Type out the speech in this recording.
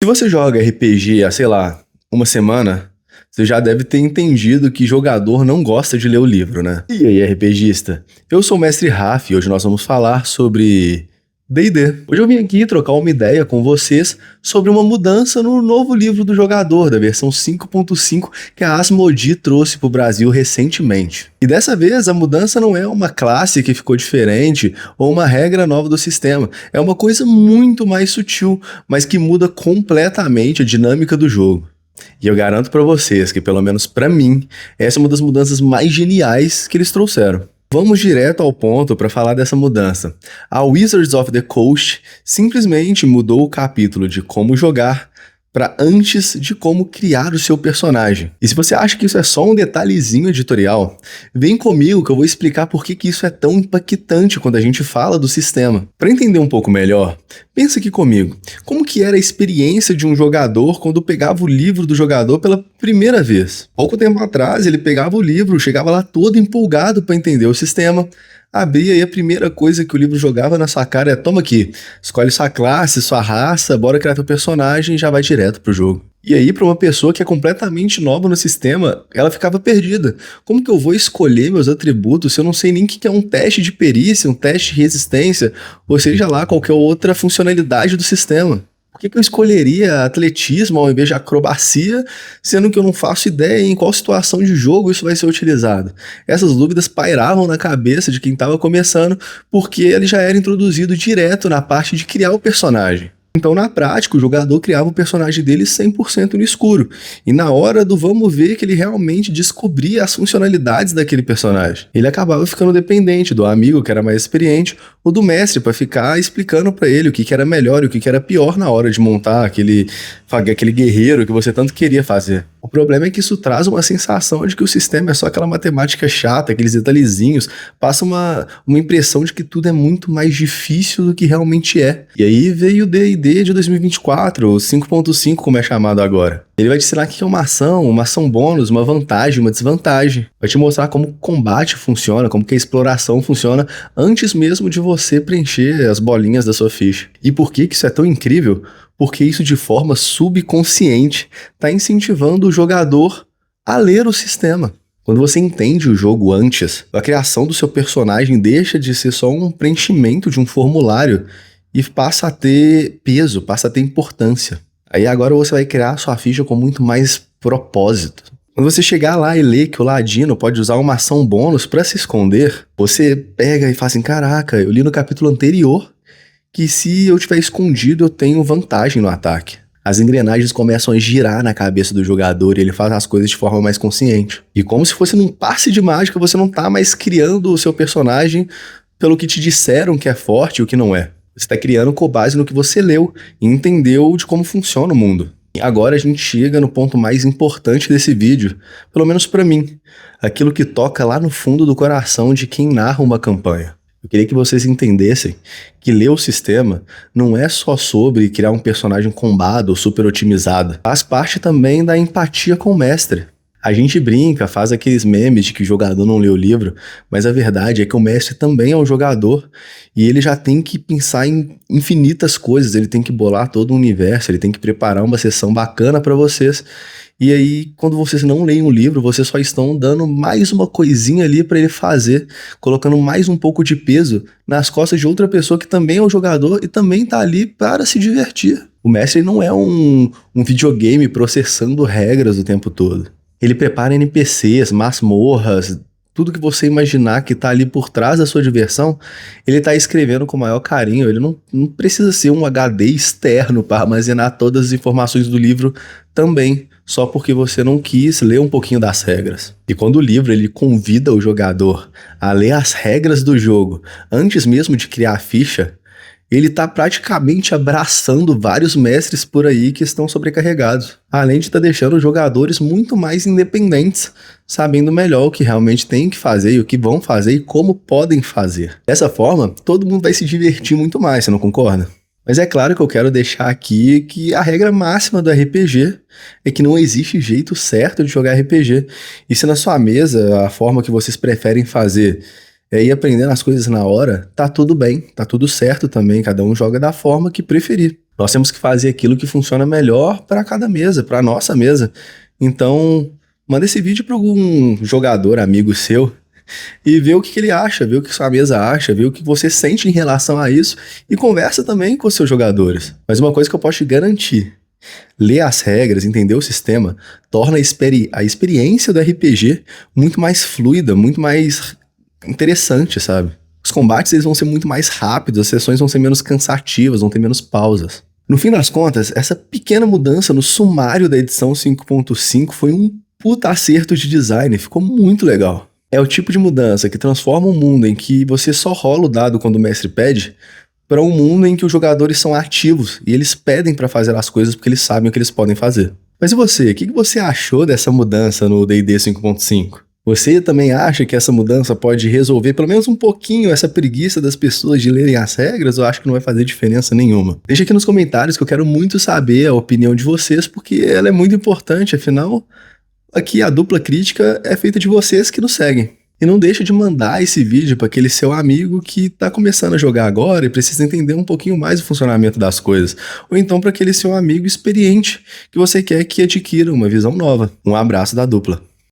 Se você joga RPG há, sei lá, uma semana, você já deve ter entendido que jogador não gosta de ler o livro, né? E aí, RPGista? Eu sou o Mestre Raf e hoje nós vamos falar sobre D&D. Hoje eu vim aqui trocar uma ideia com vocês sobre uma mudança no novo livro do jogador, da versão 5.5 que a Asmodee trouxe para o Brasil recentemente. E dessa vez a mudança não é uma classe que ficou diferente ou uma regra nova do sistema, é uma coisa muito mais sutil, mas que muda completamente a dinâmica do jogo. E eu garanto pra vocês que, pelo menos pra mim, essa é uma das mudanças mais geniais que eles trouxeram. Vamos direto ao ponto para falar dessa mudança. A Wizards of the Coast simplesmente mudou o capítulo de como jogar para antes de como criar o seu personagem. E se você acha que isso é só um detalhezinho editorial, vem comigo que eu vou explicar por que isso é tão impactante quando a gente fala do sistema. Para entender um pouco melhor, pensa aqui comigo, como que era a experiência de um jogador quando pegava o livro do jogador pela primeira vez? Pouco tempo atrás ele pegava o livro, chegava lá todo empolgado para entender o sistema, abria e a primeira coisa que o livro jogava na sua cara é: toma aqui, escolhe sua classe, sua raça, bora criar teu personagem e já vai direto pro jogo. E aí, para uma pessoa que é completamente nova no sistema, ela ficava perdida. Como que eu vou escolher meus atributos se eu não sei nem o que é um teste de perícia, um teste de resistência, ou seja lá, qualquer outra funcionalidade do sistema? Por que eu escolheria atletismo ao invés de acrobacia, sendo que eu não faço ideia em qual situação de jogo isso vai ser utilizado? Essas dúvidas pairavam na cabeça de quem estava começando, porque ele já era introduzido direto na parte de criar o personagem. Então, na prática, o jogador criava o personagem dele 100% no escuro. E na hora do vamos ver que ele realmente descobria as funcionalidades daquele personagem. Ele acabava ficando dependente do amigo que era mais experiente ou do mestre para ficar explicando para ele o que era melhor e o que era pior na hora de montar aquele guerreiro que você tanto queria fazer. O problema é que isso traz uma sensação de que o sistema é só aquela matemática chata, aqueles detalhezinhos, passa uma impressão de que tudo é muito mais difícil do que realmente é. E aí veio o D&D de 2024, o 5.5 como é chamado agora. Ele vai te ensinar o que é uma ação bônus, uma vantagem, uma desvantagem. Vai te mostrar como o combate funciona, como que a exploração funciona, antes mesmo de você preencher as bolinhas da sua ficha. E por que isso é tão incrível? Porque isso de forma subconsciente está incentivando o jogador a ler o sistema. Quando você entende o jogo antes, a criação do seu personagem deixa de ser só um preenchimento de um formulário e passa a ter peso, passa a ter importância. Aí agora você vai criar a sua ficha com muito mais propósito. Quando você chegar lá e ler que o ladino pode usar uma ação bônus para se esconder, você pega e fala assim: caraca, eu li no capítulo anterior que se eu tiver escondido eu tenho vantagem no ataque. As engrenagens começam a girar na cabeça do jogador e ele faz as coisas de forma mais consciente. E como se fosse num passe de mágica, você não tá mais criando o seu personagem pelo que te disseram que é forte e o que não é. Você está criando com base no que você leu e entendeu de como funciona o mundo. E agora a gente chega no ponto mais importante desse vídeo, pelo menos para mim, aquilo que toca lá no fundo do coração de quem narra uma campanha. Eu queria que vocês entendessem que ler o sistema não é só sobre criar um personagem combado ou super otimizado. Faz parte também da empatia com o mestre. A gente brinca, faz aqueles memes de que o jogador não lê o livro, mas a verdade é que o mestre também é um jogador e ele já tem que pensar em infinitas coisas, ele tem que bolar todo o universo, ele tem que preparar uma sessão bacana para vocês. E aí, quando vocês não leem o livro, vocês só estão dando mais uma coisinha ali para ele fazer, colocando mais um pouco de peso nas costas de outra pessoa que também é um jogador e também tá ali para se divertir. O mestre não é um videogame processando regras o tempo todo. Ele prepara NPCs, masmorras, tudo que você imaginar que tá ali por trás da sua diversão, ele tá escrevendo com o maior carinho. Ele não precisa ser um HD externo para armazenar todas as informações do livro também, só porque você não quis ler um pouquinho das regras. E quando o livro ele convida o jogador a ler as regras do jogo antes mesmo de criar a ficha, ele está praticamente abraçando vários mestres por aí que estão sobrecarregados, além de estar deixando os jogadores muito mais independentes, sabendo melhor o que realmente tem que fazer e o que vão fazer e como podem fazer. Dessa forma, todo mundo vai se divertir muito mais, você não concorda? Mas é claro que eu quero deixar aqui que a regra máxima do RPG é que não existe jeito certo de jogar RPG. E se na sua mesa a forma que vocês preferem fazer é ir aprendendo as coisas na hora, tá tudo bem, tá tudo certo também, cada um joga da forma que preferir. Nós temos que fazer aquilo que funciona melhor para cada mesa, para a nossa mesa. Então, manda esse vídeo para algum jogador amigo seu e vê o que ele acha, vê o que sua mesa acha, vê o que você sente em relação a isso e conversa também com os seus jogadores. Mas uma coisa que eu posso te garantir: ler as regras, entender o sistema, torna a experiência do RPG muito mais fluida, muito mais interessante, sabe? Os combates eles vão ser muito mais rápidos, as sessões vão ser menos cansativas, vão ter menos pausas. No fim das contas, essa pequena mudança no sumário da edição 5.5 foi um puta acerto de design, ficou muito legal. É o tipo de mudança que transforma um mundo em que você só rola o dado quando o mestre pede, para um mundo em que os jogadores são ativos e eles pedem para fazer as coisas porque eles sabem o que eles podem fazer. Mas e você? O que você achou dessa mudança no D&D 5.5? Você também acha que essa mudança pode resolver pelo menos um pouquinho essa preguiça das pessoas de lerem as regras, ou acha que não vai fazer diferença nenhuma? Deixa aqui nos comentários que eu quero muito saber a opinião de vocês, porque ela é muito importante, afinal, aqui a dupla crítica é feita de vocês que nos seguem. E não deixa de mandar esse vídeo para aquele seu amigo que tá começando a jogar agora e precisa entender um pouquinho mais o funcionamento das coisas. Ou então para aquele seu amigo experiente que você quer que adquira uma visão nova. Um abraço da dupla.